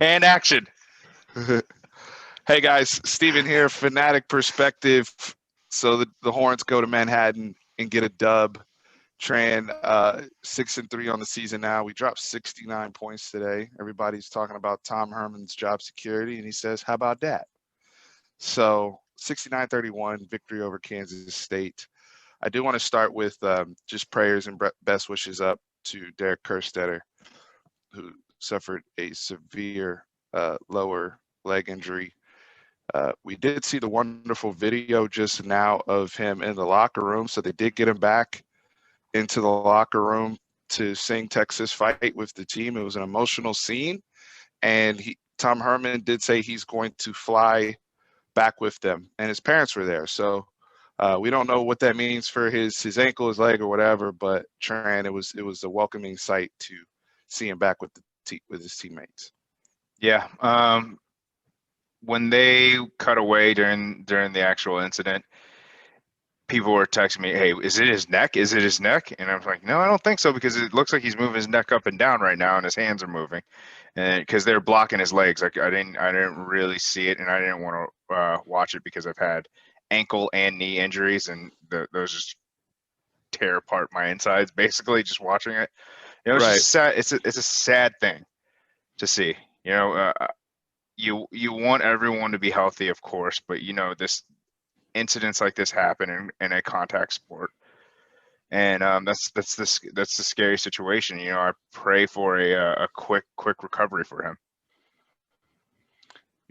And action. Hey guys, Steven here, Fanatic Perspective. So the Hornets go to Manhattan and get a dub. Tran 6-3 on the season now. We dropped 69 points today. Everybody's talking about Tom Herman's job security, and he says, "How about that?" So 69-31 victory over Kansas State. I do want to start with just prayers and best wishes up to Derek Kerstetter, who suffered a severe lower leg injury. We did see the wonderful video just now of him in the locker room. So they did get him back into the locker room to sing Texas Fight with the team. It was an emotional scene. And Tom Herman did say he's going to fly back with them. And his parents were there. So we don't know what that means for his ankle, his leg, or whatever. But Tran, it was a welcoming sight to see him back with his teammates. Yeah. When they cut away during the actual incident, people were texting me, "Hey, is it his neck? Is it his neck?" And I was like, "No, I don't think so, because it looks like he's moving his neck up and down right now, and his hands are moving, and because they're blocking his legs. Like I didn't really see it, and I didn't want to watch it because I've had ankle and knee injuries, and those just tear apart my insides basically just watching it. It's Right. just sad. It's a sad thing to see. You want everyone to be healthy, of course, but this incidents like this happen in a contact sport, and that's the scary situation. I pray for a quick recovery for him.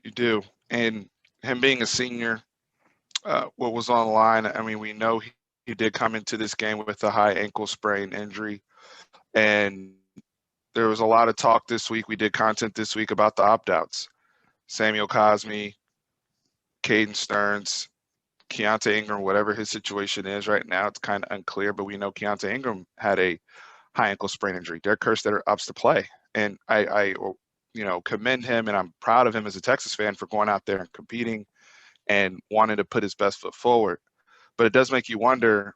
You do. And him being a senior, what was on the line, I mean, we know he did come into this game with a high ankle sprain injury. And there was a lot of talk this week. We did content this week about the opt-outs. Samuel Cosme, Caden Stearns, Keontae Ingram, whatever his situation is right now, it's kind of unclear, but we know Keontae Ingram had a high ankle sprain injury. Derek Kerstetter opts to play. And I commend him, and I'm proud of him as a Texas fan for going out there and competing and wanting to put his best foot forward. But it does make you wonder,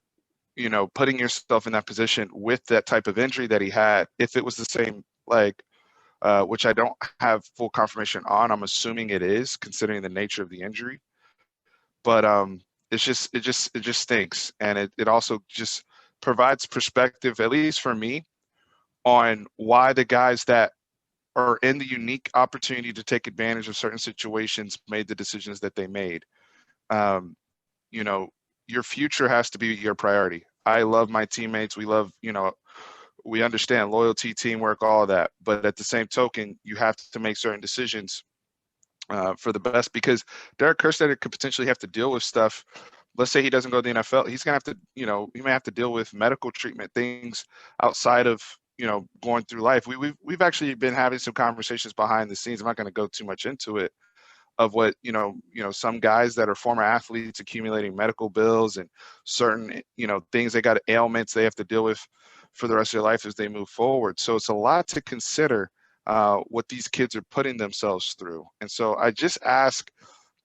putting yourself in that position with that type of injury that he had, if it was the same leg, which I don't have full confirmation on. I'm assuming it is, considering the nature of the injury. But it just stinks, and it also just provides perspective, at least for me, on why the guys that are in the unique opportunity to take advantage of certain situations made the decisions that they made. Um, you know, your future has to be your priority. I love my teammates. We understand loyalty, teamwork, all of that. But at the same token, you have to make certain decisions for the best, because Derek Kerstetter could potentially have to deal with stuff. Let's say he doesn't go to the NFL. He's going to have to, he may have to deal with medical treatment, things outside of, going through life. We've actually been having some conversations behind the scenes. I'm not going to go too much into it, of what some guys that are former athletes accumulating medical bills and certain things, they got ailments they have to deal with for the rest of their life as they move forward. So it's a lot to consider what these kids are putting themselves through. And so I just ask,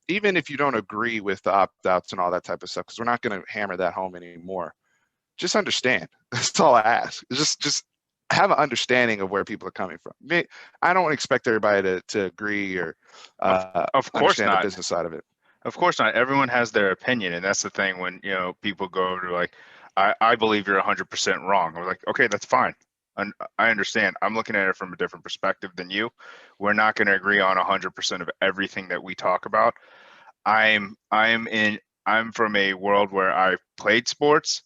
even if you don't agree with the opt-outs and all that type of stuff, because we're not going to hammer that home anymore, just understand. That's all I ask. Just have an understanding of where people are coming from. I don't expect everybody to agree or Of course understand the not. business side of it. Of course not. Everyone has their opinion, and that's the thing. When people go over to, like, I believe you're 100% wrong. I'm like, okay, that's fine. I understand. I'm looking at it from a different perspective than you. We're not going to agree on 100% of everything that we talk about. I'm from a world where I played sports,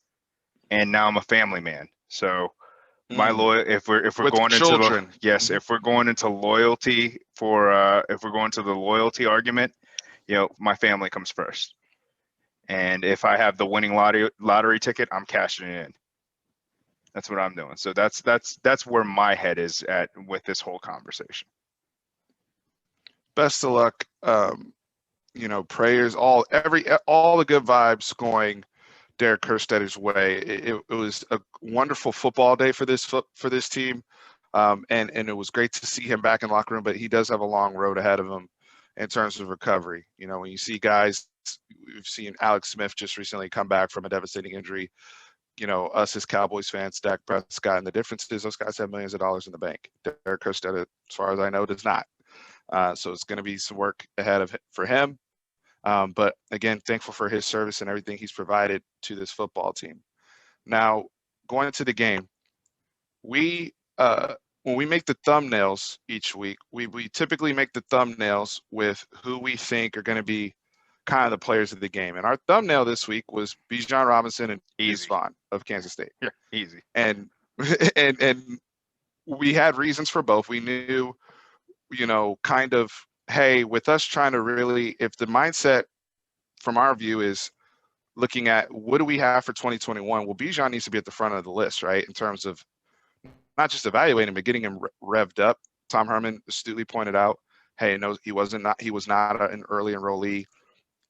and now I'm a family man. So my loyal, if we're With going into the, children. yes, Mhm. if we're going into loyalty if we're going to the loyalty argument, my family comes first. And if I have the winning lottery ticket, I'm cashing it in. That's what I'm doing. So that's where my head is at with this whole conversation. Best of luck. Prayers, all the good vibes going Derek Kerstetter's way. It was a wonderful football day for this team, and it was great to see him back in the locker room. But he does have a long road ahead of him in terms of recovery. When you see guys, we've seen Alex Smith just recently come back from a devastating injury. Us as Cowboys fans, Dak Prescott, and the difference is those guys have millions of dollars in the bank. Derek Kerstetter, as far as I know, does not. So it's going to be some work ahead for him. But again, thankful for his service and everything he's provided to this football team. Now, going into the game, we when we make the thumbnails each week, we typically make the thumbnails with who we think are going to be kind of the players of the game. And our thumbnail this week was Bijan Robinson and Deuce Vaughn of Kansas State. Yeah, easy. And and we had reasons for both. We knew, kind of, hey, with us trying to really, if the mindset from our view is looking at what do we have for 2021, well, Bijan needs to be at the front of the list, right? In terms of not just evaluating, but getting him revved up. Tom Herman astutely pointed out, hey, no, he was not an early enrollee,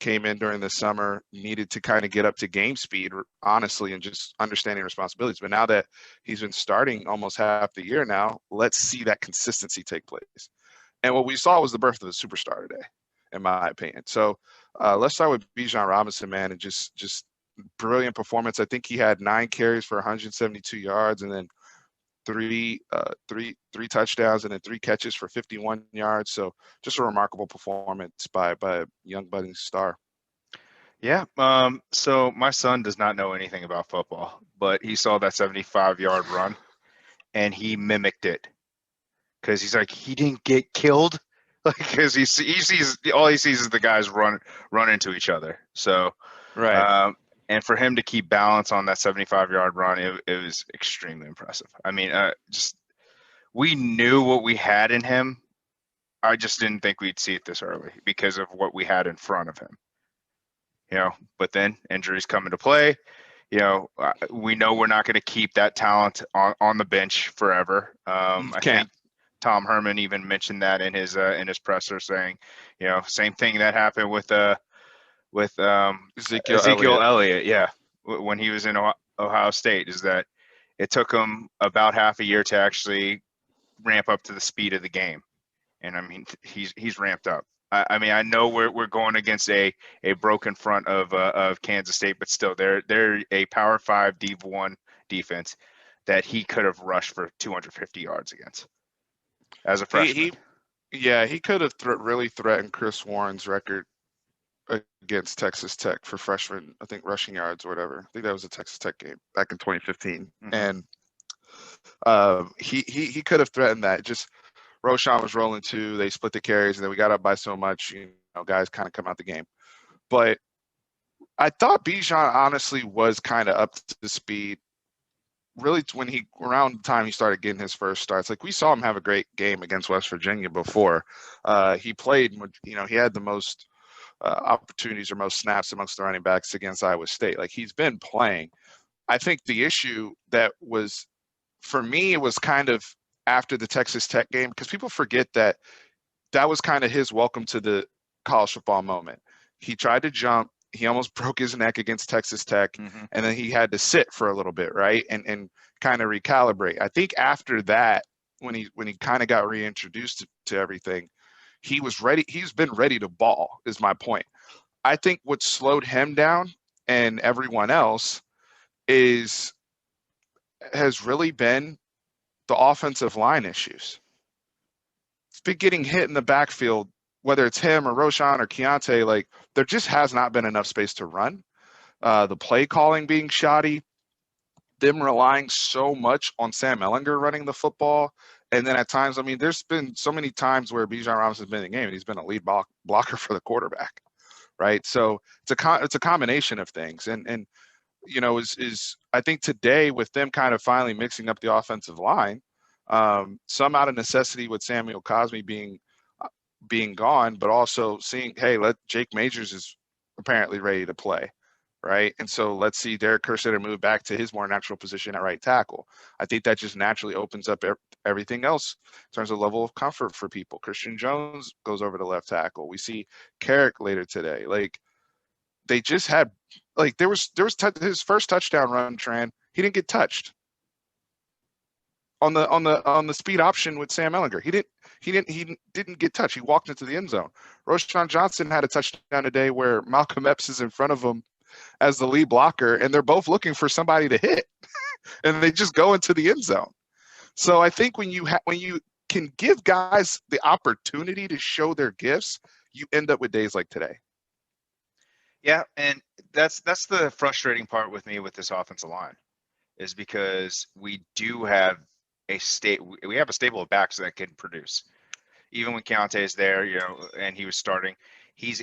came in during the summer, needed to kind of get up to game speed, honestly, and just understanding responsibilities. But now that he's been starting almost half the year now, let's see that consistency take place. And what we saw was the birth of a superstar today, in my opinion. So let's start with Bijan Robinson, man, and just brilliant performance. I think he had 9 carries for 172 yards, and then three touchdowns, and then 3 catches for 51 yards. So just a remarkable performance by a young budding star. Yeah. So my son does not know anything about football, but he saw that 75-yard run and he mimicked it because he's like, he didn't get killed. Like, because he sees all he sees is the guys run into each other. So, right. And for him to keep balance on that 75-yard run, it was extremely impressive. I mean, just we knew what we had in him. I just didn't think we'd see it this early because of what we had in front of him. But then injuries come into play. We know we're not going to keep that talent on the bench forever. I think Tom Herman even mentioned that in his presser, saying, same thing that happened with Ezekiel Elliott, yeah, when he was in Ohio State, is that it took him about half a year to actually ramp up to the speed of the game. And I mean, he's ramped up. I mean, I know we're going against a broken front of Kansas State, but still, they're a Power 5 Div-1 defense that he could have rushed for 250 yards against as a freshman. He could have really threatened Chris Warren's record against Texas Tech for freshman, I think, rushing yards or whatever. I think that was a Texas Tech game back in 2015. Mm-hmm. And he could have threatened that. Just Roschon was rolling too. They split the carries, and then we got up by so much, guys kind of come out the game. But I thought Bijan honestly was kind of up to speed. Really, when around the time he started getting his first starts, like we saw him have a great game against West Virginia before. He played, he had the most opportunities or most snaps amongst the running backs against Iowa State. Like, he's been playing. I think the issue that was, for me, it was kind of after the Texas Tech game, because people forget that was kind of his welcome to the college football moment. He tried to jump. He almost broke his neck against Texas Tech, mm-hmm. and then he had to sit for a little bit, right, and kind of recalibrate. I think after that, when he kind of got reintroduced to everything, he was ready. He's been ready to ball, is my point. I think what slowed him down and everyone else has really been the offensive line issues. It's been getting hit in the backfield, whether it's him or Roschon or Keontae. Like, there just has not been enough space to run. The play calling being shoddy, them relying so much on Sam Ehlinger running the football. And then at times, I mean, there's been so many times where Bijan Robinson's been in the game and he's been a lead blocker for the quarterback, right? So it's a combination of things. And I think today with them kind of finally mixing up the offensive line, some out of necessity with Samuel Cosme being gone, but also seeing, hey, Jake Majors is apparently ready to play, right? And so let's see Derek Kerstetter move back to his more natural position at right tackle. I think that just naturally opens up everything else in terms of level of comfort for people. Christian Jones goes over to left tackle. We see Carrick later today. Like, they just had, like, there was his first touchdown run, Tran, he didn't get touched on the speed option with Sam Ehlinger. He didn't get touched. He walked into the end zone. Roschon Johnson had a touchdown today where Malcolm Epps is in front of him as the lead blocker, and they're both looking for somebody to hit, and they just go into the end zone. So I think when you can give guys the opportunity to show their gifts, you end up with days like today. Yeah, and that's the frustrating part with me with this offensive line, is because we do have we have a stable of backs that can produce. Even when Keontae is there, and he was starting, he's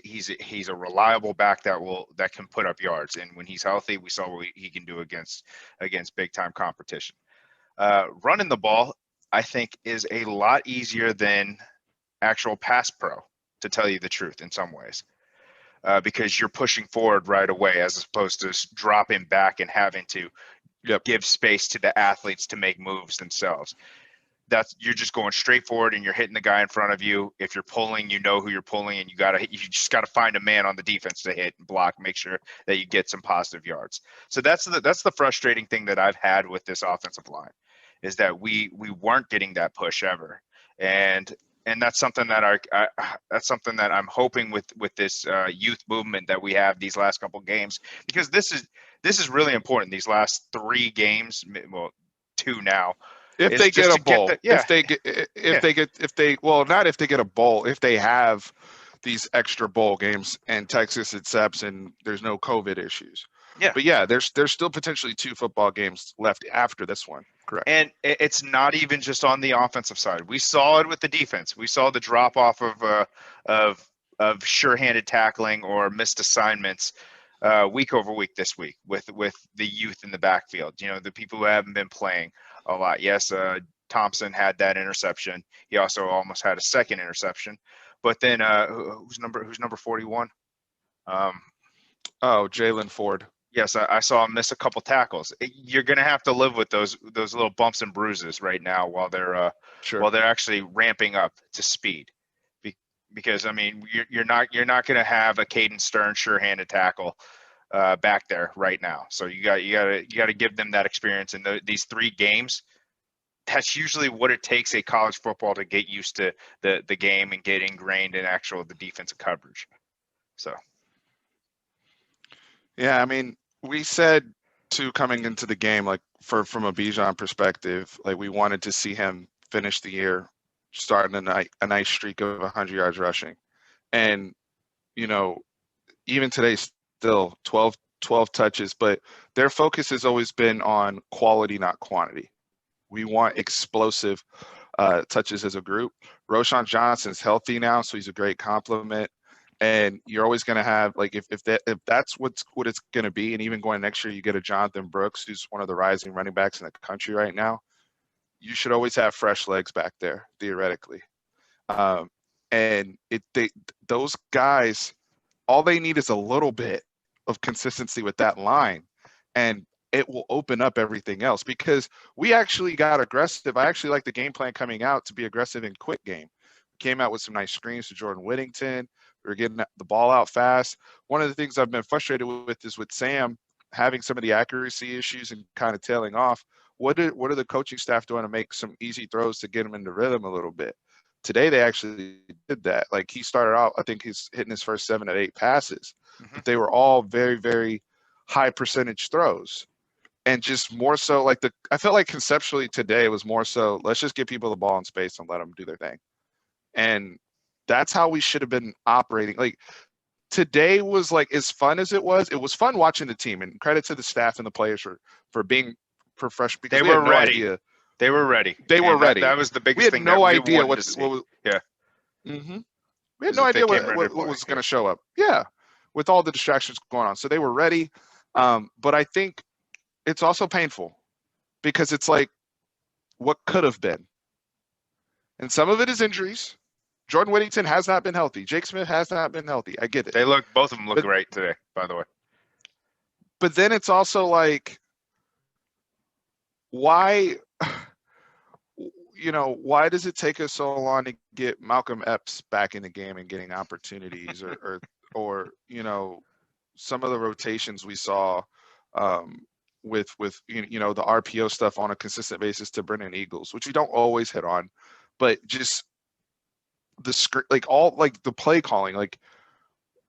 a reliable back that can put up yards. And when he's healthy, we saw what he can do against big time competition. Running the ball, I think, is a lot easier than actual pass pro, to tell you the truth, in some ways. Because you're pushing forward right away, as opposed to dropping back and having to give space to the athletes to make moves themselves. You're just going straight forward and you're hitting the guy in front of you. If you're pulling, you know who you're pulling, and you just gotta find a man on the defense to hit and block, make sure that you get some positive yards. So that's the frustrating thing that I've had with this offensive line, is that we weren't getting that push ever. And that's something that that's something that I'm hoping with this youth movement that we have these last couple games, because this is really important. These last 3 games, well, 2 now. If they get a bowl, if they get a bowl, if they have these extra bowl games and Texas accepts and there's no COVID issues. Yeah. But yeah, there's still potentially 2 football games left after this one. Correct. And it's not even just on the offensive side. We saw it with the defense. We saw the drop off of sure-handed tackling or missed assignments week over week this week with the youth in the backfield. The people who haven't been playing a lot. Yes, Thompson had that interception. He also almost had a second interception. But then who's number 41? Jalen Ford. Yes, I saw him miss a couple tackles. You're going to have to live with those little bumps and bruises right now while they're actually ramping up to speed. Because I mean, you're not going to have a Caden Stern sure-handed tackle back there right now. So you got to give them that experience in these 3 games. That's usually what it takes a college football to get used to the game and get ingrained in the defensive coverage. So. Yeah, I mean, we said coming into the game, like from a Bijan perspective, like we wanted to see him finish the year starting a nice streak of 100 yards rushing. And, even today, still 12 touches, but their focus has always been on quality, not quantity. We want explosive touches as a group. Roschon Johnson's healthy now, so he's a great compliment. And you're always going to have, like, if that's what it's going to be, and even going next year, you get a Jonathan Brooks, who's one of the rising running backs in the country right now. You should always have fresh legs back there, theoretically. And those guys, all they need is a little bit of consistency with that line, and it will open up everything else, because we actually got aggressive. I actually like the game plan coming out to be aggressive in quick game. Came out with some nice screens to Jordan Whittington. We were getting the ball out fast. One of the things I've been frustrated with is with Sam having some of the accuracy issues and kind of tailing off. What are the coaching staff doing to make some easy throws to get him into rhythm a little bit? Today they actually did that. Like, he started out, I think he's hitting his first 7 of 8 passes, but they were all very, very high percentage throws. And just more so, like, I felt like conceptually today it was more so, let's just give people the ball in space and let them do their thing. And that's how we should have been operating. Like, today was, like, as fun as it was fun watching the team, and credit to the staff and the players for being professional, because they were ready. They were ready. They were ready. That was the biggest thing. We had no idea what was. Yeah. Mm-hmm. We had no idea what was going to show up. Yeah, with all the distractions going on. So they were ready. But I think it's also painful, because it's like, what could have been? And some of it is injuries. Jordan Whittington has not been healthy. Jake Smith has not been healthy. I get it. Both of them look great today, by the way. But then it's also like, why does it take us so long to get Malcolm Epps back in the game and getting opportunities, or some of the rotations we saw with the RPO stuff on a consistent basis to Brennan Eagles, which we don't always hit on, but just the play calling, like,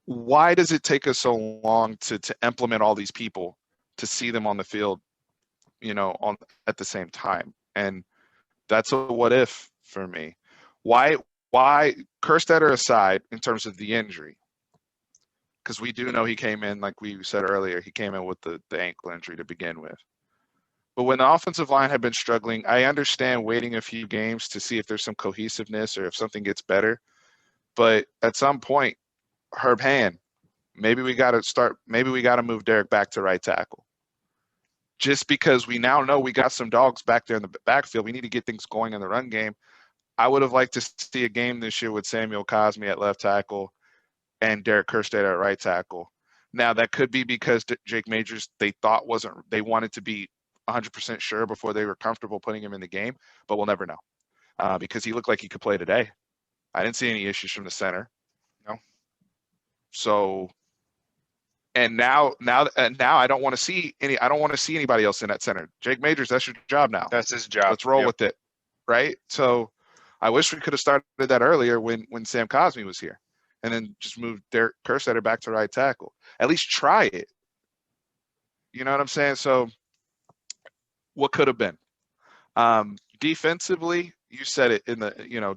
why does it take us so long to implement all these people, to see them on the field, at the same time? And that's a what if for me. Why Kerstetter aside in terms of the injury? Because we do know he came in, like we said earlier, he came in with the ankle injury to begin with. But when the offensive line had been struggling, I understand waiting a few games to see if there's some cohesiveness or if something gets better. But at some point, Herb Hand, maybe we got to move Derek back to right tackle. Just because we now know we got some dogs back there in the backfield, we need to get things going in the run game. I would have liked to see a game this year with Samuel Cosme at left tackle and Derek Kerstetter at right tackle. Now, that could be because Jake Majors, they wanted to be 100% sure before they were comfortable putting him in the game, but we'll never know because he looked like he could play today. I didn't see any issues from the center. No. So, and now I don't want to see anybody else in that center. Jake Majors, that's your job now. That's his job. Let's roll with it, right? So, I wish we could have started that earlier when Sam Cosme was here, and then just moved Derek Kerstetter back to right tackle. At least try it. You know what I'm saying? So, what could have been? Defensively, you said it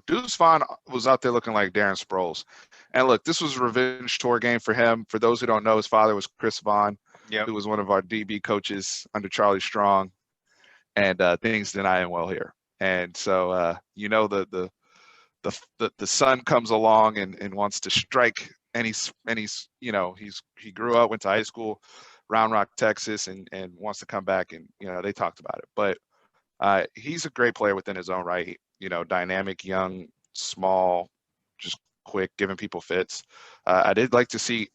Deuce Vaughn was out there looking like Darren Sproles. And look, this was a revenge tour game for him. For those who don't know, his father was Chris Vaughn, who was one of our DB coaches under Charlie Strong, and things didn't end well here. And so, the son comes along and wants to strike, and he grew up, went to high school, Round Rock, Texas, and wants to come back, and they talked about it. But he's a great player within his own right. Dynamic, young, small, just quick, giving people fits. I did like to see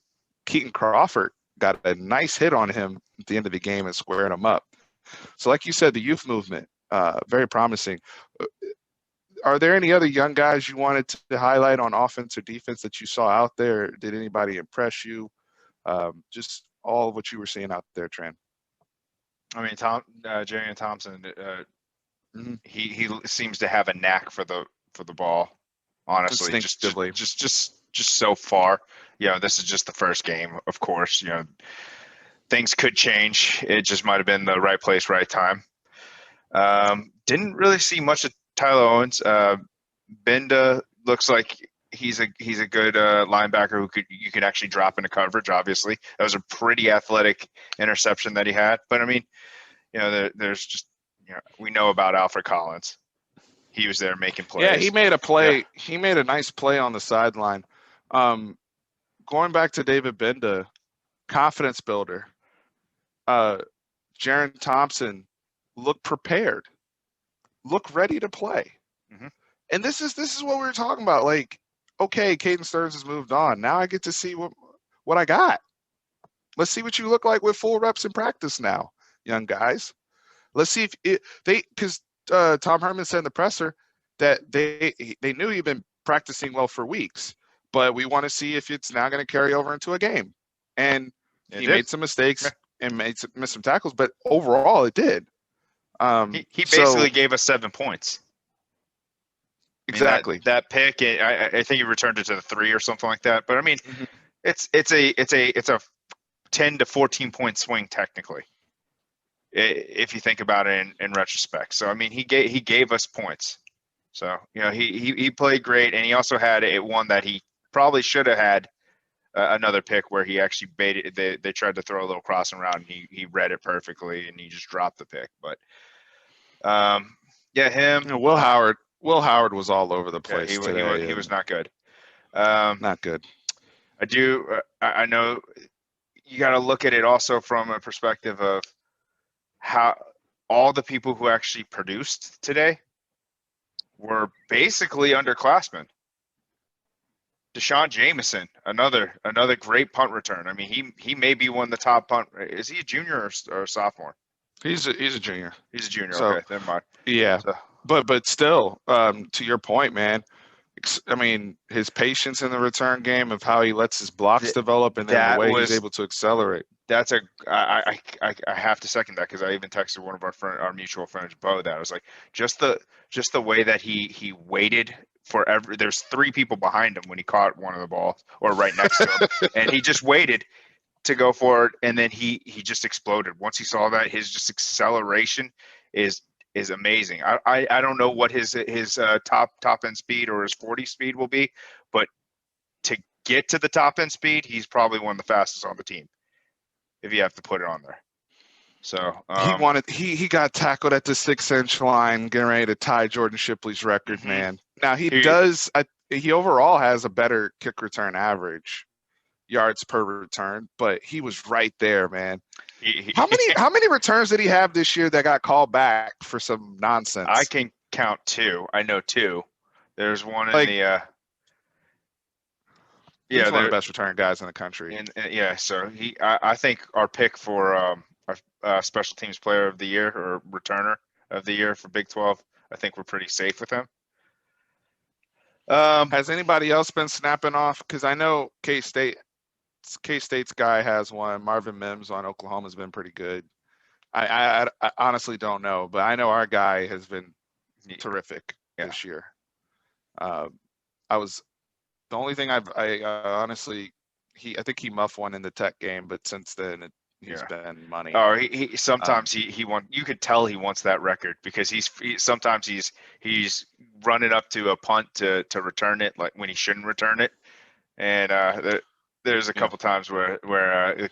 Keaton Crawford got a nice hit on him at the end of the game and squaring him up. So, like you said, the youth movement, very promising. Are there any other young guys you wanted to highlight on offense or defense that you saw out there? Did anybody impress you? Just all of what you were seeing out there, Tran. I mean, Jarian Thompson, he seems to have a knack for the ball. Honestly, instinctively, just so far. This is just the first game, of course. Things could change. It just might have been the right place, right time. Didn't really see much of Tyler Owens. Benda looks like he's a good linebacker who you could actually drop into coverage. Obviously, that was a pretty athletic interception that he had. But I mean, there's just we know about Alfred Collins. He was there making plays. Yeah, he made a play. Yeah. He made a nice play on the sideline. Going back to David Benda, confidence builder. Jaren Thompson looked prepared, looked ready to play. Mm-hmm. And this is what we were talking about. Like, okay, Caden Stearns has moved on. Now I get to see what I got. Let's see what you look like with full reps in practice now, young guys. Let's see because Tom Herman said in the presser that they knew he'd been practicing well for weeks, but we want to see if it's now going to carry over into a game. And he made some mistakes and missed some tackles, but overall it did. He basically gave us 7 points. Exactly. That pick, I think he returned it to the 3 or something like that. But I mean, it's a 10 to 14 point swing technically, if you think about it in retrospect. So I mean, he gave us points. So he played great, and he also had one that he probably should have had another pick where he actually baited. They tried to throw a little crossing route, and he read it perfectly, and he just dropped the pick. But him. Will Howard was all over the place today. He was not good. Not good. I know you got to look at it also from a perspective of how all the people who actually produced today were basically underclassmen. Deshaun Jameson, another great punt return. I mean, he may be one of the top punt. Is he a junior or a sophomore? He's a junior. He's a junior. So, okay, never mind. Yeah, so. but still, to your point, man. I mean, his patience in the return game of how he lets his blocks develop, and then the way he's able to accelerate. I have to second that, because I even texted one of our mutual friends, Bo, that I was like, just the way that he waited forever. There's 3 people behind him when he caught one of the balls, or right next to him, and he just waited to go for it, and then he just exploded once he saw that. His just acceleration is is amazing. I don't know what his top end speed or his 40 speed will be, but to get to the top end speed, he's probably one of the fastest on the team if you have to put it on there. So he got tackled at the 6-inch line, getting ready to tie Jordan Shipley's record, man. Now he overall has a better kick return average, yards per return, but he was right there, man. How many returns did he have this year that got called back for some nonsense? I can count 2. I know 2. There's one in the he's one of the best return guys in the country. And yeah, so I think our pick for our special teams player of the year or returner of the year for Big 12, I think we're pretty safe with him. Has anybody else been snapping off? Because I know K-State's guy has one. Marvin Mims on Oklahoma has been pretty good. I honestly don't know, but I know our guy has been terrific this year. The only thing I think he muffed one in the Tech game, but since then he's been money. Oh, he sometimes he wants. You could tell he wants that record because sometimes he's running up to a punt to return it like when he shouldn't return it, and there's a couple times where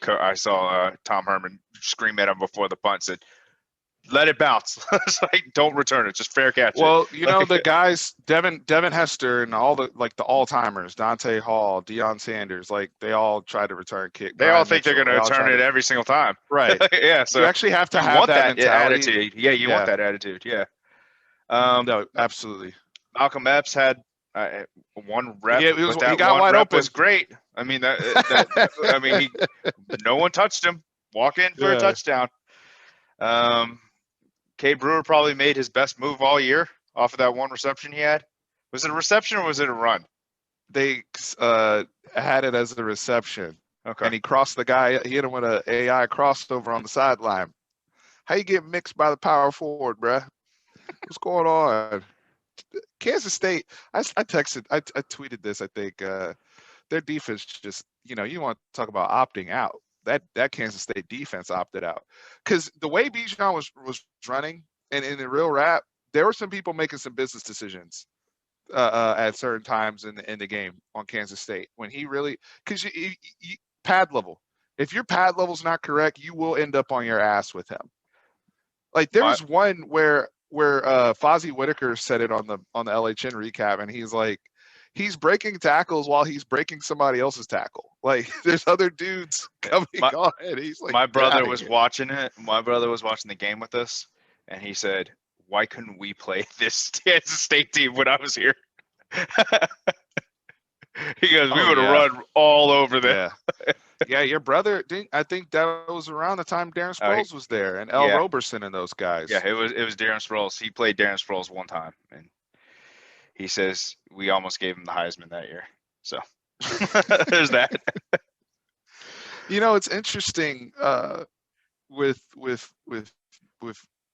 I saw Tom Herman scream at him before the punt, said, "Let it bounce." It's like, don't return it, just fair catch. Well, the guys, Devin Hester and all the all-timers, Dante Hall, Deion Sanders, like they all try to return kick. They all think they're going to return it every single time. Right. Yeah. So you actually have to have that mentality. Attitude. Yeah, you want that attitude. Yeah. No, absolutely. Malcolm Epps had one rep. Yeah, he got wide open. Was great. I mean, no one touched him. Walk in for a touchdown. Cade Brewer probably made his best move all year off of that one reception he had. Was it a reception or was it a run? They had it as a reception. Okay. And he crossed the guy. He hit him with an AI crossover on the sideline. How you get mixed by the power forward, bruh? What's going on? Kansas State, I tweeted this, I think. Their defense just, you want to talk about opting out. That Kansas State defense opted out. Because the way Bijan was running, and in the real rap, there were some people making some business decisions at certain times in the game on Kansas State. When he really – because you pad level. If your pad level's not correct, you will end up on your ass with him. Like there was one where Fozzie Whitaker said it on the LHN recap, and he's like, he's breaking tackles while he's breaking somebody else's tackle. Like there's other dudes coming on, and he's like, my brother was watching it. My brother was watching the game with us, and he said, "Why couldn't we play this Kansas State team when I was here?" He goes, "We would have run all over them." Yeah, your brother. I think that was around the time Darren Sproles was there, and L. Roberson and those guys. Yeah, it was Darren Sproles. He played Darren Sproles one time, and he says we almost gave him the Heisman that year. So there's that. It's interesting with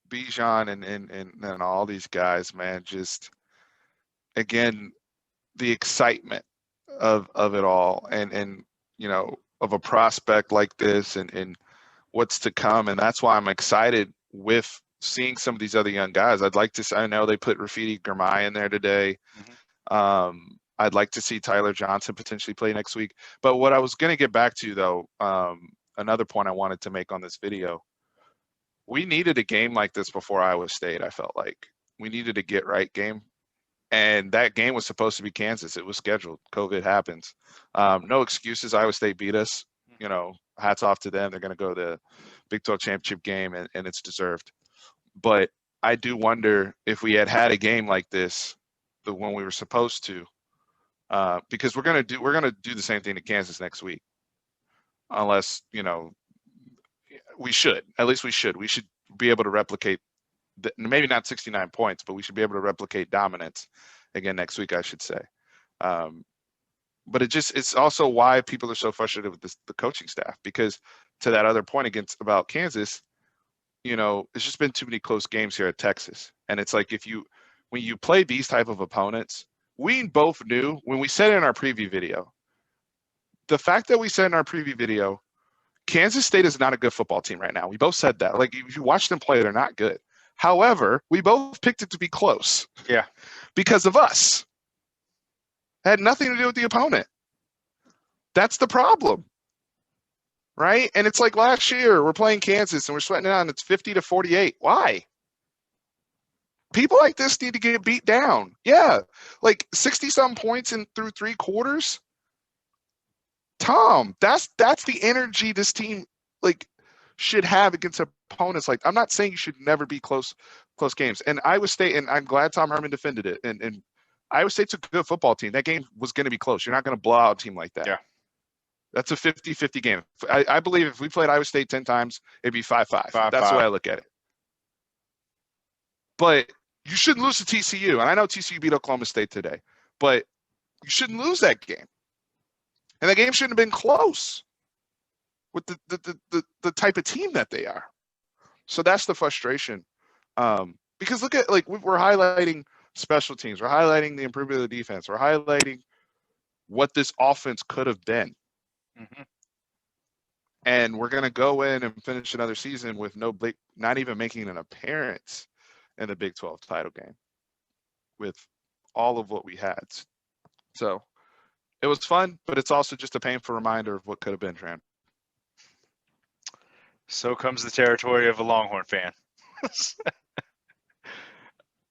Bijan and all these guys, man. Just again, the excitement of it all, and of a prospect like this and what's to come. And that's why I'm excited with seeing some of these other young guys. I know they put Rafidi Girmay in there today. Mm-hmm. I'd like to see Tyler Johnson potentially play next week. But what I was going to get back to, though, another point I wanted to make on this video, we needed a game like this before Iowa State, I felt like. We needed a get-right game. And that game was supposed to be Kansas. It was scheduled. COVID happens. No excuses. Iowa State beat us. Hats off to them. They're going to go to the Big 12 championship game, and it's deserved. But I do wonder if we had a game like this, the one we were supposed to, because we're going to do the same thing to Kansas next week, unless we should. At least we should. We should be able to replicate. Maybe not 69 points, but we should be able to replicate dominance again next week, I should say. But it's also why people are so frustrated with the coaching staff, because to that other point about Kansas, it's just been too many close games here at Texas. And it's like when you play these type of opponents, we both knew when we said in our preview video, the fact that we said in our preview video, Kansas State is not a good football team right now. We both said that. Like if you watch them play, they're not good. However, we both picked it to be close. Yeah. Because of us. It had nothing to do with the opponent. That's the problem. Right? And it's like last year, we're playing Kansas and we're sweating it out and it's 50-48. Why? People like this need to get beat down. Yeah. Like 60-some points in through 3 quarters. Tom, that's the energy this team like should have against opponents. Like, I'm not saying you should never be close games. And Iowa State, and I'm glad Tom Herman defended it. And Iowa State's a good football team. That game was going to be close. You're not going to blow out a team like that. Yeah. That's a 50-50 game. I believe if we played Iowa State 10 times, it'd be 5-5. That's the way I look at it. But you shouldn't lose to TCU. And I know TCU beat Oklahoma State today. But you shouldn't lose that game. And the game shouldn't have been close with the type of team that they are. So that's the frustration. Because look at, like, we're highlighting special teams. We're highlighting the improvement of the defense. We're highlighting what this offense could have been. Mm-hmm. And we're going to go in and finish another season with not even making an appearance in the Big 12 title game with all of what we had. So it was fun, but it's also just a painful reminder of what could have been, Tran. So comes the territory of a Longhorn fan.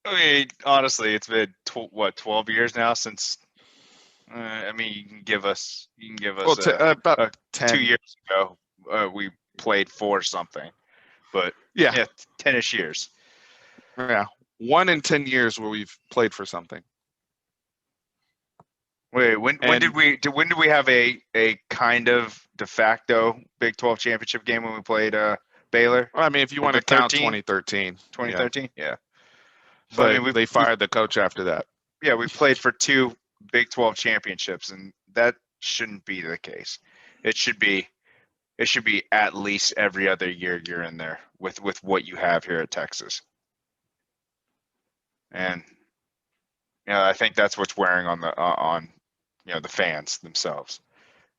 I mean, honestly, it's been 12 years now since. I mean, you can give us about 10. 2 years ago we played for something, but yeah 10ish years. Yeah, 1 in 10 years where we've played for something. Wait, when did we have a kind of de facto Big 12 championship game when we played Baylor? Well, I mean, if you want to count 2013. 2013, yeah. So, but I mean, they fired the coach after that. Yeah, we played for 2 Big 12 championships, and that shouldn't be the case. It should be at least every other year you're in there with what you have here at Texas. And I think that's what's wearing on the fans themselves.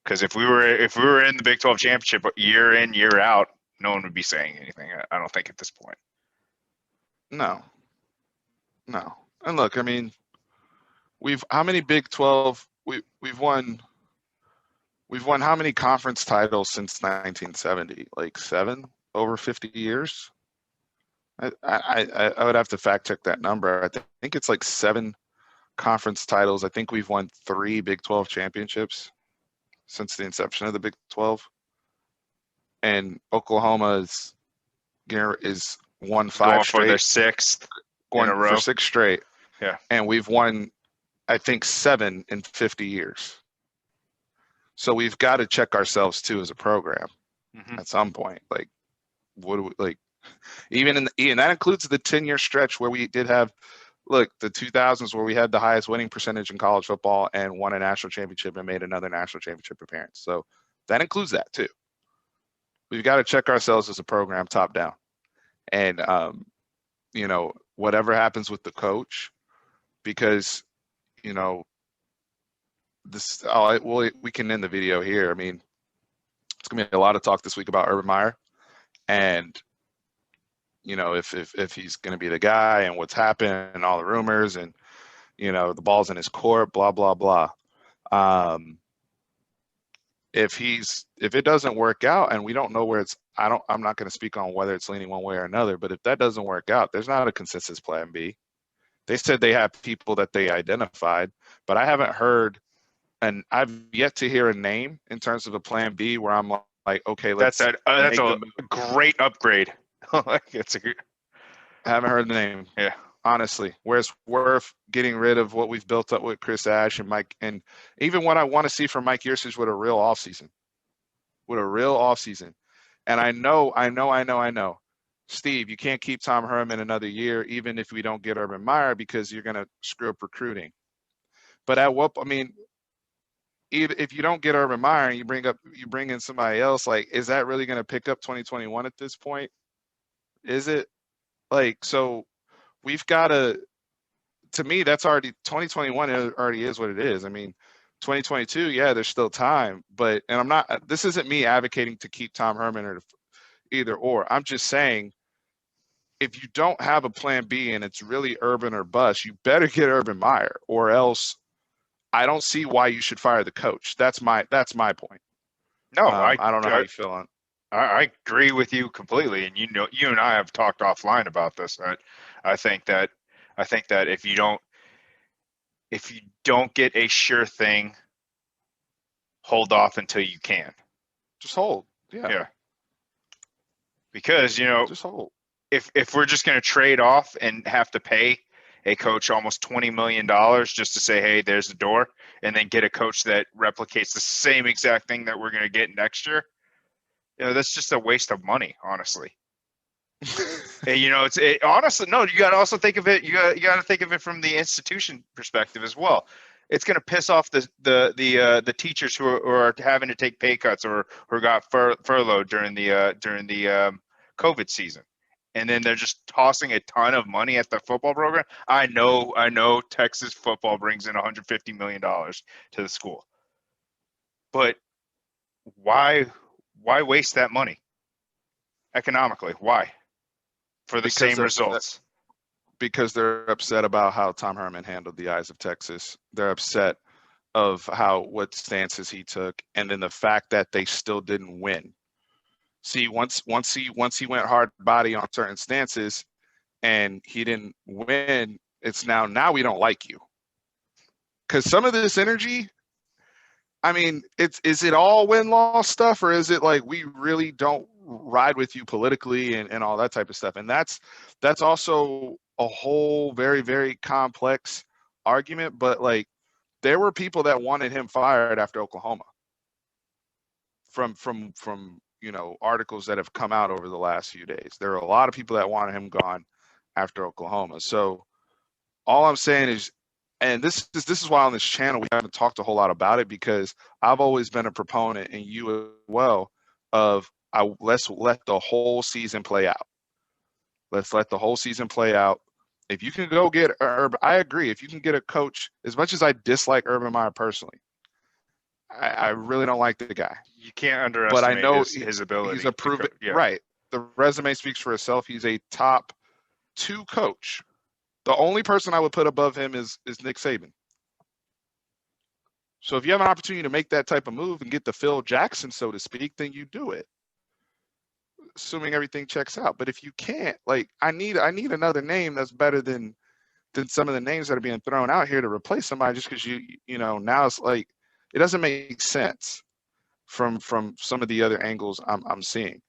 Because if we were in the Big 12 championship year in, year out, no one would be saying anything. I don't think at this point. No. And look, I mean, how many Big 12 we've won how many conference titles since 1970? Like 7 over 50 years. I would have to fact check that number. I think it's like 7 conference titles. I think we've won 3 Big 12 championships since the inception of the Big 12. And Oklahoma is won 5 going straight. For their 6th going in a row. For 6 straight. Yeah. And we've won, I think, 7 in 50 years. So we've got to check ourselves too as a program at some point. Like, what do we like? And that includes the 10-year stretch where we did have, the 2000s where we had the highest winning percentage in college football and won a national championship and made another national championship appearance. So that includes that too. We've got to check ourselves as a program top down. And, whatever happens with the coach, because, we can end the video here. I mean, it's going to be a lot of talk this week about Urban Meyer and, if he's going to be the guy and what's happened and all the rumors and, the ball's in his court, blah, blah, blah. If it doesn't work out and we don't know where I'm not going to speak on whether it's leaning one way or another, but if that doesn't work out, there's not a consensus plan B. They said they have people that they identified, but I haven't heard, and I've yet to hear a name in terms of a plan B where I'm like, okay, that's a great upgrade. I haven't heard the name. Yeah. Honestly, where it's worth getting rid of what we've built up with Chris Ash and Mike, and even what I want to see from Mike Yurcich with a real offseason. And I know, Steve, you can't keep Tom Herman another year, even if we don't get Urban Meyer, because you're going to screw up recruiting. But if you don't get Urban Meyer and you bring in somebody else, like, is that really going to pick up 2021 at this point? Is it? So we've got to me, that's already 2021 already is what it is. I mean, 2022, yeah, there's still time, this isn't me advocating to keep Tom Herman or either or. I'm just saying, if you don't have a plan B and it's really Urban or bust, you better get Urban Meyer, or else I don't see why you should fire the coach. That's my point. No, I don't know how you feel on. I agree with you completely, and you and I have talked offline about this. I think that if you don't get a sure thing, hold off until you can. Just hold. Yeah. Because just hold. If we're just going to trade off and have to pay a coach almost $20 million just to say, hey, there's the door, and then get a coach that replicates the same exact thing that we're going to get next year, that's just a waste of money, honestly. And, honestly, no, you got to also think of it. You got to think of it from the institution perspective as well. It's going to piss off the teachers who are having to take pay cuts or who got furloughed during the COVID season. And then they're just tossing a ton of money at the football program. I know Texas football brings in $150 million to the school. But why waste that money economically? Why? For the same results. Because they're upset about how Tom Herman handled the Eyes of Texas. They're upset of what stances he took, and then the fact that they still didn't win. See, once he went hard body on certain stances and he didn't win, it's now we don't like you. Because some of this energy, I mean, is it all win-loss stuff, or is it like we really don't ride with you politically and all that type of stuff? And that's also a whole very, very complex argument. But like, there were people that wanted him fired after Oklahoma. From articles that have come out over the last few days. There are a lot of people that wanted him gone after Oklahoma. So all I'm saying is, and this is why on this channel we haven't talked a whole lot about it, because I've always been a proponent, and you as well, of let's let the whole season play out. Let's let the whole season play out. If you can go get Urban, I agree. If you can get a coach, as much as I dislike Urban Meyer personally, I really don't like the guy. You can't underestimate but I know his ability. He's a proven right. The resume speaks for itself. He's a top 2 coach. The only person I would put above him is Nick Saban. So if you have an opportunity to make that type of move and get the Phil Jackson, so to speak, then you do it, assuming everything checks out. But if you can't, like, I need another name that's better than some of the names that are being thrown out here to replace somebody, just because now it's like it doesn't make sense from some of the other angles I'm seeing.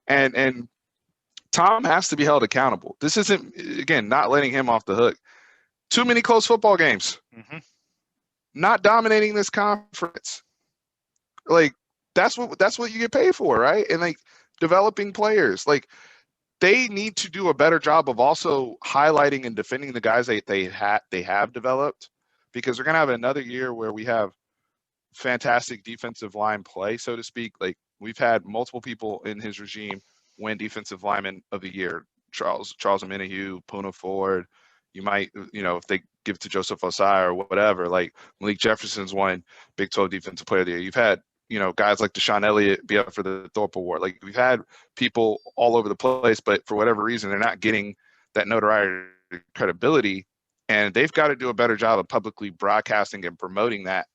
And Tom has to be held accountable. This isn't, again, not letting him off the hook. Too many close football games. Mm-hmm. Not dominating this conference. Like, that's what you get paid for, right? And like, developing players, like, they need to do a better job of also highlighting and defending the guys they have developed, because they're gonna have another year where we have fantastic defensive line play, so to speak. Like, we've had multiple people in his regime win defensive lineman of the year. Charles Omenihu, Poona Ford. You might, if they give it to Joseph Osai or whatever, like Malik Jefferson's won Big 12 Defensive Player of the Year. You've had, guys like Deshaun Elliott be up for the Thorpe Award. Like, we've had people all over the place, but for whatever reason, they're not getting that notoriety, credibility, and they've got to do a better job of publicly broadcasting and promoting that,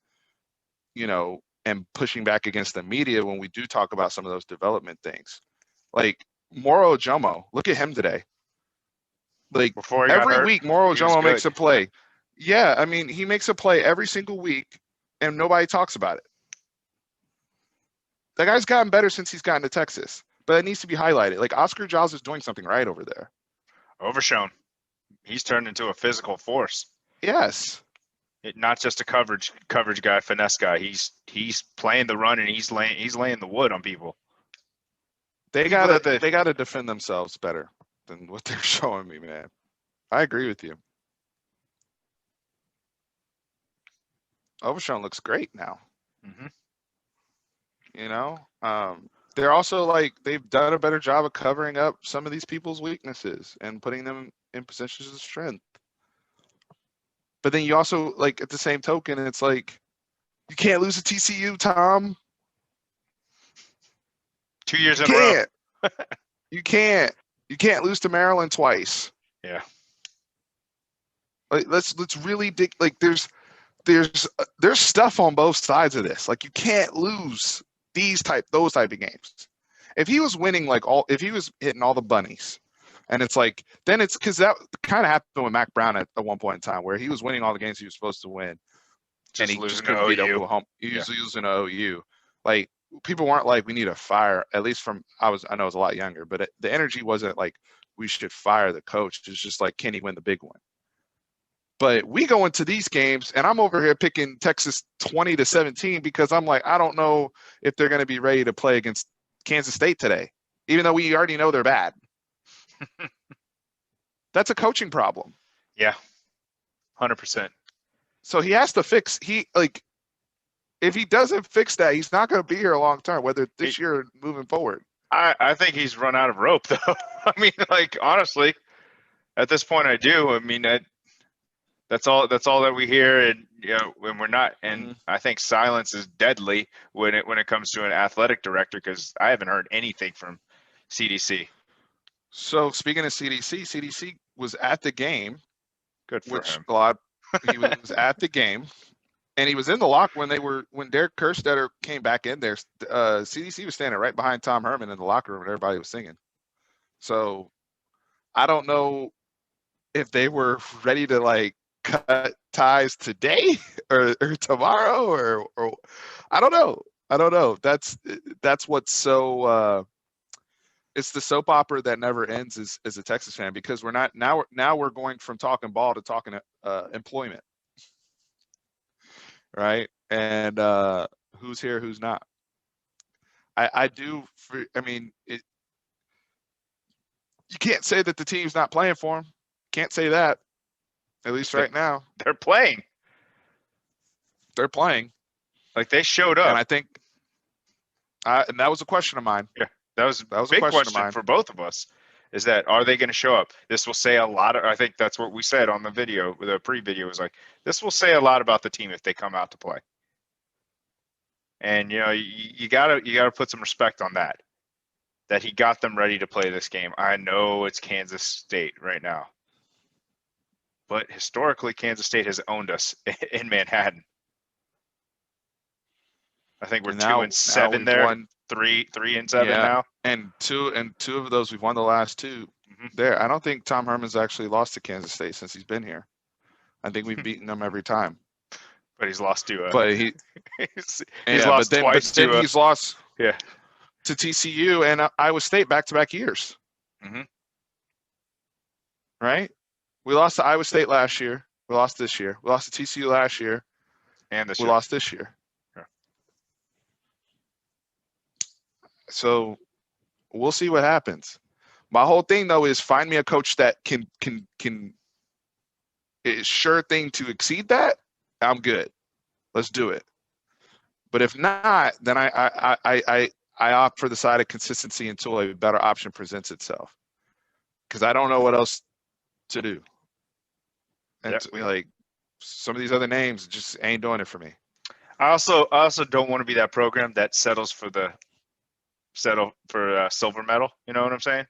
and pushing back against the media when we do talk about some of those development things. Like Moro Ojomo, look at him today. Like, every week, Moro Ojomo makes a play. Yeah, I mean, he makes a play every single week, and nobody talks about it. That guy's gotten better since he's gotten to Texas, but it needs to be highlighted. Like, Oscar Giles is doing something right over there. Overshown. He's turned into a physical force. Yes. Not just a coverage guy, finesse guy. He's playing the run, and he's laying the wood on people. They gotta defend themselves better than what they're showing me, man. I agree with you. Overshown looks great now. Mm-hmm. They're also, like, they've done a better job of covering up some of these people's weaknesses and putting them in positions of strength. But then you also, like, at the same token, it's like, you can't lose to TCU, Tom. 2 years in a row. You can't. You can't lose to Maryland twice. Yeah. Like, let's really dig. Like, there's stuff on both sides of this. Like, you can't lose those type of games. If he was winning if he was hitting all the bunnies, and it's like, then it's because that kind of happened with Mac Brown at one point in time where he was winning all the games he was supposed to win, and he just couldn't beat Oklahoma. He was losing to OU. Like, people weren't like, we need a fire. At least I know I was a lot younger, but the energy wasn't like we should fire the coach. It's just like, can he win the big one? But we go into these games, and I'm over here picking Texas 20-17 because I'm like, I don't know if they're going to be ready to play against Kansas State today, even though we already know they're bad. That's a coaching problem. Yeah, 100%. So he has to fix. If he doesn't fix that, he's not going to be here long term, whether this year or moving forward. I think he's run out of rope, though. I mean, like, honestly, at this point, I do. I mean, that's all that we hear, and when we're not. And I think silence is deadly when it comes to an athletic director, because I haven't heard anything from CDC. So speaking of CDC was at the game. Good for him. He was at the game, and he was in the lock when Derek Kerstetter came back in there. CDC was standing right behind Tom Herman in the locker room, and everybody was singing. So I don't know if they were ready to cut ties today or tomorrow or I don't know. That's what's so it's the soap opera that never ends as a Texas fan, because we're not now we're going from talking ball to talking employment, right? And who's here, who's not. You can't say that the team's not playing for him. Can't say that. At least right now. They're playing. Like, they showed up. And I think and that was a question of mine. Yeah, that was a big question for both of us, is that, are they going to show up? This will say a lot. I think that's what we said on the video, the pre-video, was like, this will say a lot about the team if they come out to play. And, you gotta put some respect on that he got them ready to play this game. I know it's Kansas State right now, but historically, Kansas State has owned us in Manhattan. I think we're 2-7 there. 3-7 now. And two of those we've won the last two. There, I don't think Tom Herman's actually lost to Kansas State since he's been here. I think we've beaten them every time. But he's lost to. But he's lost twice. But then he's lost. Yeah. To TCU and Iowa State back-to-back years. Right? We lost to Iowa State last year. We lost this year. We lost to TCU last year. And we lost this year. Yeah. So we'll see what happens. My whole thing, though, is find me a coach that can is sure thing to exceed that. I'm good. Let's do it. But if not, then I opt for the side of consistency until a better option presents itself, because I don't know what else to do. And some of these other names just ain't doing it for me. I also don't want to be that program that settles for silver medal. You know what I'm saying,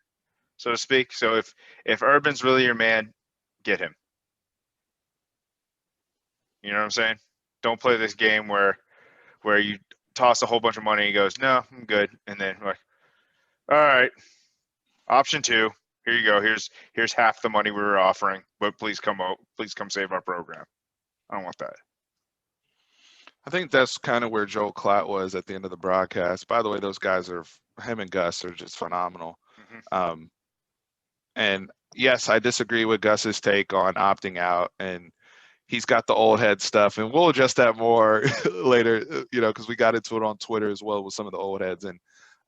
so to speak. So if Urban's really your man, get him. You know what I'm saying? Don't play this game where you toss a whole bunch of money and he goes, no, I'm good. And then like, all right, option 2, here you go. Here's half the money we were offering, but please come save our program. I don't want that. I think that's kind of where Joel Klatt was at the end of the broadcast. By the way, those guys him and Gus are just phenomenal. And yes, I disagree with Gus's take on opting out, and he's got the old head stuff, and we'll adjust that more later, because we got into it on Twitter as well with some of the old heads. And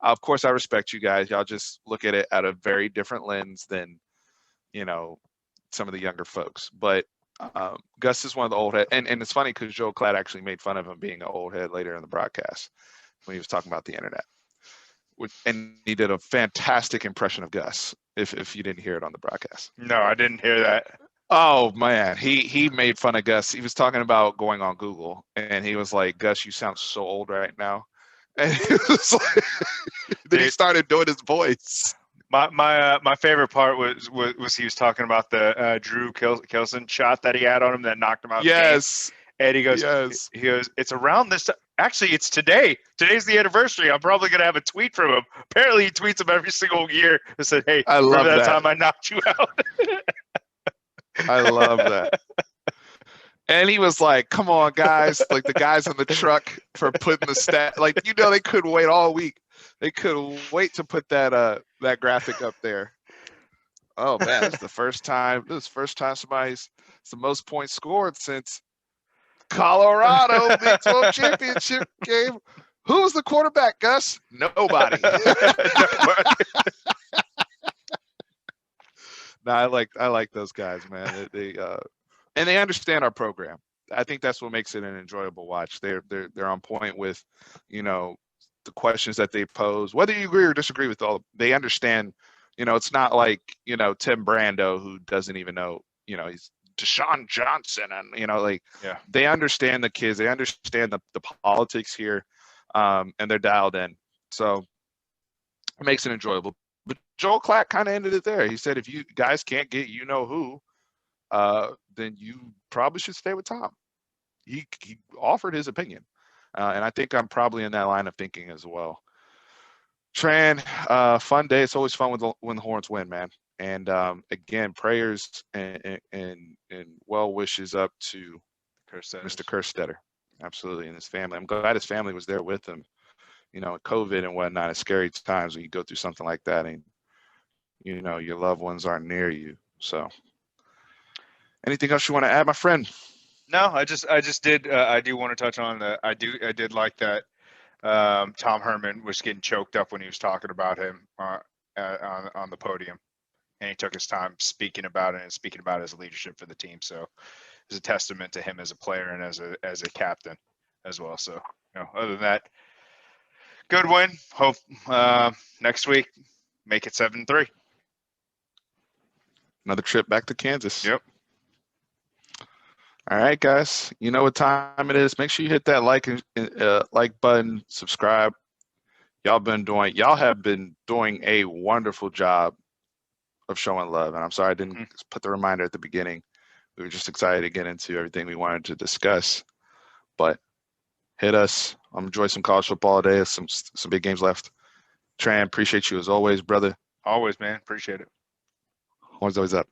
of course, I respect you guys. Y'all just look at it at a very different lens than, some of the younger folks. But Gus is one of the old heads. And it's funny because Joe Klatt actually made fun of him being an old head later in the broadcast when he was talking about the internet. And he did a fantastic impression of Gus, if you didn't hear it on the broadcast. No, I didn't hear that. Oh man, he made fun of Gus. He was talking about going on Google, and he was like, "Gus, you sound so old right now." And he was like, then he started doing his voice. My favorite part was he was talking about the Drew Kelson shot that he had on him that knocked him out. Yes. And he goes, Yes. it's around this time. Actually, it's today. Today's the anniversary. I'm probably gonna have a tweet from him. Apparently, he tweets him every single year that said, "Hey, I love remember that that. time I knocked you out?" I love that. And he was like, "Come on, guys!" Like the guys in the truck for putting the stat. Like they couldn't wait all week. They couldn't wait to put that graphic up there. Oh man, this is the first time. This is the first time somebody's. It's the most points scored since Colorado Big 12 championship game. Who's the quarterback, Gus? Nobody. No, I like those guys, man. And they understand our program. I think that's what makes it an enjoyable watch. They're on point with, the questions that they pose. Whether you agree or disagree with all, they understand. It's not like Tim Brando who doesn't even know. He's Deshaun Johnson, and they understand the kids. They understand the politics here, and they're dialed in. So it makes it enjoyable. But Joel Klatt kind of ended it there. He said, if you guys can't get who, then you probably should stay with Tom. He offered his opinion. And I think I'm probably in that line of thinking as well. Tran, fun day. It's always fun when the Horns win, man. And again, prayers and well wishes up to Mr. Kerstetter. Absolutely, and his family. I'm glad his family was there with him. COVID and whatnot, it's scary times when you go through something like that and your loved ones aren't near you. So anything else you want to add, my friend? No, I just did. I do want to touch on that. I did like that. Tom Herman was getting choked up when he was talking about him on the podium, and he took his time speaking about it and speaking about his leadership for the team. So it's a testament to him as a player and as a captain as well. So other than that, good win. Hope next week make it 7-3. Another trip back to Kansas. Yep. All right, guys. You know what time it is. Make sure you hit that like button, subscribe. Y'all have been doing a wonderful job of showing love. And I'm sorry I didn't put the reminder at the beginning. We were just excited to get into everything we wanted to discuss. But hit us. Enjoy some college football today. Some big games left. Tran, appreciate you as always, brother. Always, man. Appreciate it. Always up.